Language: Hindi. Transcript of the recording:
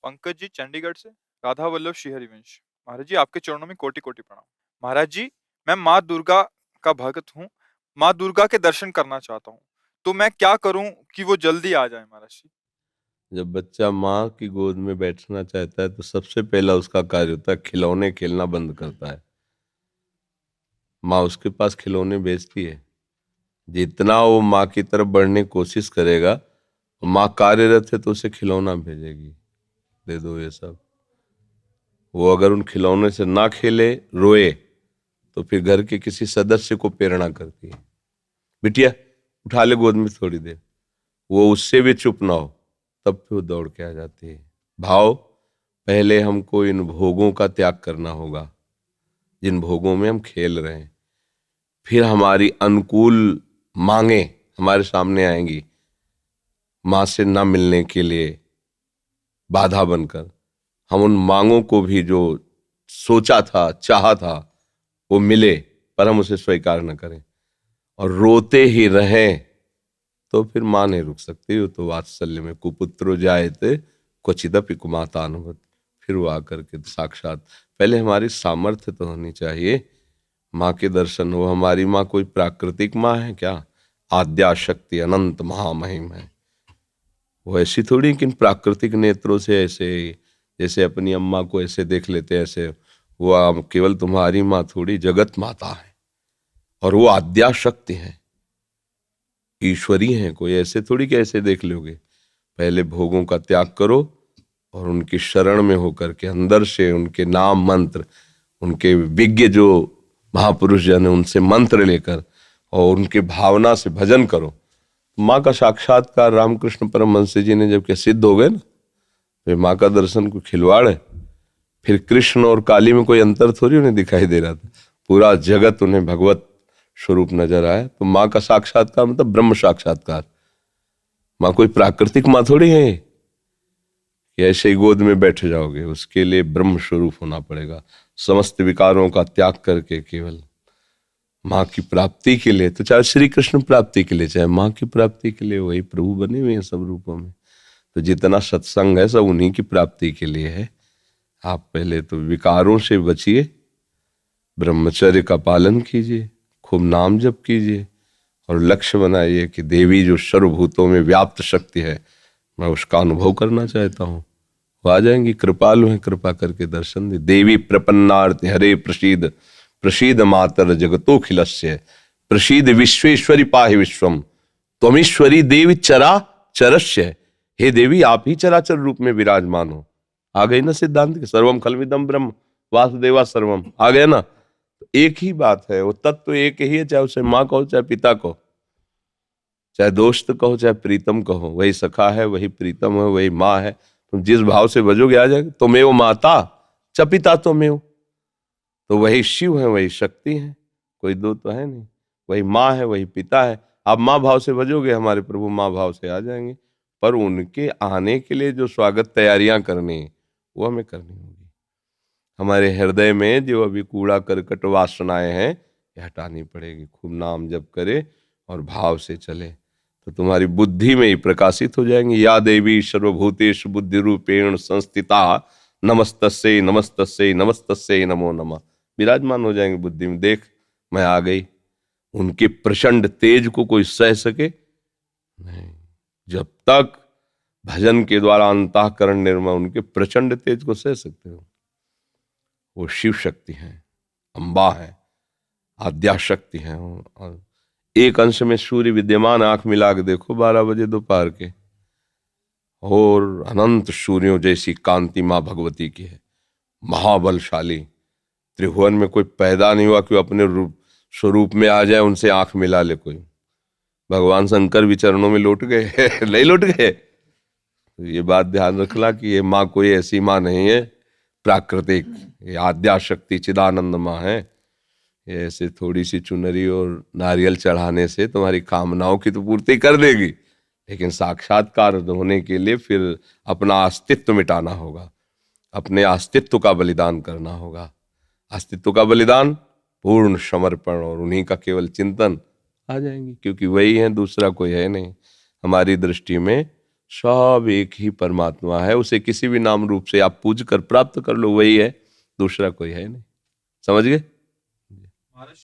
पंकज जी चंडीगढ़ से। राधा वल्लभ श्री हरिवंश। महाराज जी आपके चरणों में कोटि कोटि प्रणाम। महाराज जी मैं माँ दुर्गा का भक्त हूँ। माँ दुर्गा के दर्शन करना चाहता हूँ, तो मैं क्या करूँ कि वो जल्दी आ जाए महाराज जी। जब बच्चा माँ की गोद में बैठना चाहता है तो सबसे पहला उसका कार्य होता है खिलौने खेलना बंद करता है। माँ उसके पास खिलौने भेजती है। जितना वो माँ की तरफ बढ़ने की कोशिश करेगा, माँ कार्यरत है तो उसे खिलौना भेजेगी, दे दो ये सब। वो अगर उन खिलौने से ना खेले, रोए, तो फिर घर के किसी सदस्य को प्रेरणा करती है, बिटिया उठा ले गोद में थोड़ी देर। वो उससे भी चुप ना हो तब फिर वो दौड़ के आ जाती है। भाव, पहले हमको इन भोगों का त्याग करना होगा जिन भोगों में हम खेल रहे हैं। फिर हमारी अनुकूल मांगे हमारे सामने आएंगी, माँ से ना मिलने के लिए बाधा बनकर। हम उन मांगों को भी जो सोचा था, चाहा था, वो मिले, पर हम उसे स्वीकार न करें और रोते ही रहें, तो फिर मां नहीं रुक सकती। वो तो वात्सल्य में कुपुत्रो जायते क्वचिदपि कुमातानुभूत। फिर वो आकर के साक्षात, पहले हमारी सामर्थ्य तो होनी चाहिए माँ के दर्शन हो। हमारी माँ कोई प्राकृतिक माँ है क्या? आद्या शक्ति अनंत महामहिम है। वो ऐसी थोड़ी कि प्राकृतिक नेत्रों से ऐसे, जैसे अपनी अम्मा को ऐसे देख लेते हैं ऐसे। वो केवल तुम्हारी माँ थोड़ी, जगत माता है और वो आद्या शक्ति है, ईश्वरी हैं। कोई ऐसे थोड़ी कि ऐसे देख लोगे। पहले भोगों का त्याग करो और उनकी शरण में होकर के अंदर से उनके नाम मंत्र, उनके विज्ञ जो महापुरुष जन है उनसे मंत्र लेकर और उनके भावना से भजन करो। माँ का साक्षात्कार रामकृष्ण परमहंस जी ने जब क्या सिद्ध हो गए ना, फिर माँ का दर्शन को खिलवाड़ है। फिर कृष्ण और काली में कोई अंतर थोड़ी उन्हें दिखाई दे रहा था, पूरा जगत उन्हें भगवत स्वरूप नजर आया। तो माँ का साक्षात्कार मतलब ब्रह्म साक्षात्कार। माँ कोई प्राकृतिक माँ थोड़ी है कि ऐसे ही गोद में बैठ जाओगे। उसके लिए ब्रह्म स्वरूप होना पड़ेगा, समस्त विकारों का त्याग करके केवल माँ की प्राप्ति के लिए। तो चाहे श्री कृष्ण प्राप्ति के लिए, चाहे माँ की प्राप्ति के लिए, वही प्रभु बने हुए हैं सब रूपों में। तो जितना सत्संग है सब उन्हीं की प्राप्ति के लिए है। आप पहले तो विकारों से बचिए, ब्रह्मचर्य का पालन कीजिए, खूब नाम जप कीजिए और लक्ष्य बनाइए कि देवी जो सर्वभूतों में व्याप्त शक्ति है, मैं उसका अनुभव करना चाहता हूँ। वो आ जाएंगी, कृपालु हैं, कृपा करके दर्शन दे। देवी प्रपन्नार्थ हरे प्रसीद, प्रसीद मातर जगतोखिलस्य, प्रसीद विश्वेश्वरी पाहि विश्वम, त्वमीश्वरी देवी चरा चरस्य। हे देवी आप ही चराचर रूप में विराजमान हो। आ गई ना सिद्धांत के सर्वम खलविदम ब्रह्म वासुदेवा सर्वम, आ गया ना। तो एक ही बात है, वो तत्व एक ही है, चाहे उसे माँ कहो चाहे पिता कहो, चाहे दोस्त कहो चाहे प्रीतम कहो। वही सखा है, वही प्रीतम है, वही माँ है। तुम जिस भाव से भजोगे आ जाएगा। तुम्हें माता च पिता तुम्हें, तो वही शिव है, वही शक्ति है, कोई दो तो है नहीं। वही माँ है, वही पिता है। आप माँ भाव से भजोगे, हमारे प्रभु माँ भाव से आ जाएंगे। पर उनके आने के लिए जो स्वागत तैयारियां करनी वो हमें करनी होगी। हमारे हृदय में जो अभी कूड़ा करकट वासनाएं हैं ये हटानी पड़ेगी। खूब नाम जप करे और भाव से चले तो तुम्हारी बुद्धि में ही प्रकाशित हो जाएंगी। या देवी सर्वभूतेषु बुद्धि रूपेण संस्थिता नमस्तस्यै नमस्तस्यै नमस्तस्यै नमो नमः। विराजमान हो जाएंगे बुद्धि में। देख मैं आ गई। उनके प्रचंड तेज को कोई सह सके नहीं। जब तक भजन के द्वारा अंतःकरण निर्मल, उनके प्रचंड तेज को सह सकते हो। वो शिव शक्ति है, अम्बा है, आद्या शक्ति है। और एक अंश में सूर्य विद्यमान, आंख मिला के देखो 12 बजे दोपहर के, और अनंत सूर्यों जैसी कांति मां भगवती की है। महाबलशाली, त्रिभुवन में कोई पैदा नहीं हुआ कि अपने रूप स्वरूप में आ जाए, उनसे आंख मिला ले कोई। भगवान शंकर भी चरणों में लौट गए नहीं लौट गए। तो ये बात ध्यान रखना कि ये माँ कोई ऐसी माँ नहीं है प्राकृतिक, ये आद्या शक्ति चिदानंद माँ है। ये ऐसे थोड़ी सी चुनरी और नारियल चढ़ाने से तुम्हारी कामनाओं की तो पूर्ति कर देगी, लेकिन साक्षात्कार होने के लिए फिर अपना अस्तित्व मिटाना होगा, अपने अस्तित्व का बलिदान करना होगा। अस्तित्व का बलिदान, पूर्ण समर्पण और उन्हीं का केवल चिंतन, आ जाएंगी। क्योंकि वही है, दूसरा कोई है नहीं हमारी दृष्टि में। सब एक ही परमात्मा है, उसे किसी भी नाम रूप से आप पूज कर प्राप्त कर लो, वही है, दूसरा कोई है नहीं। समझ गए? महाराज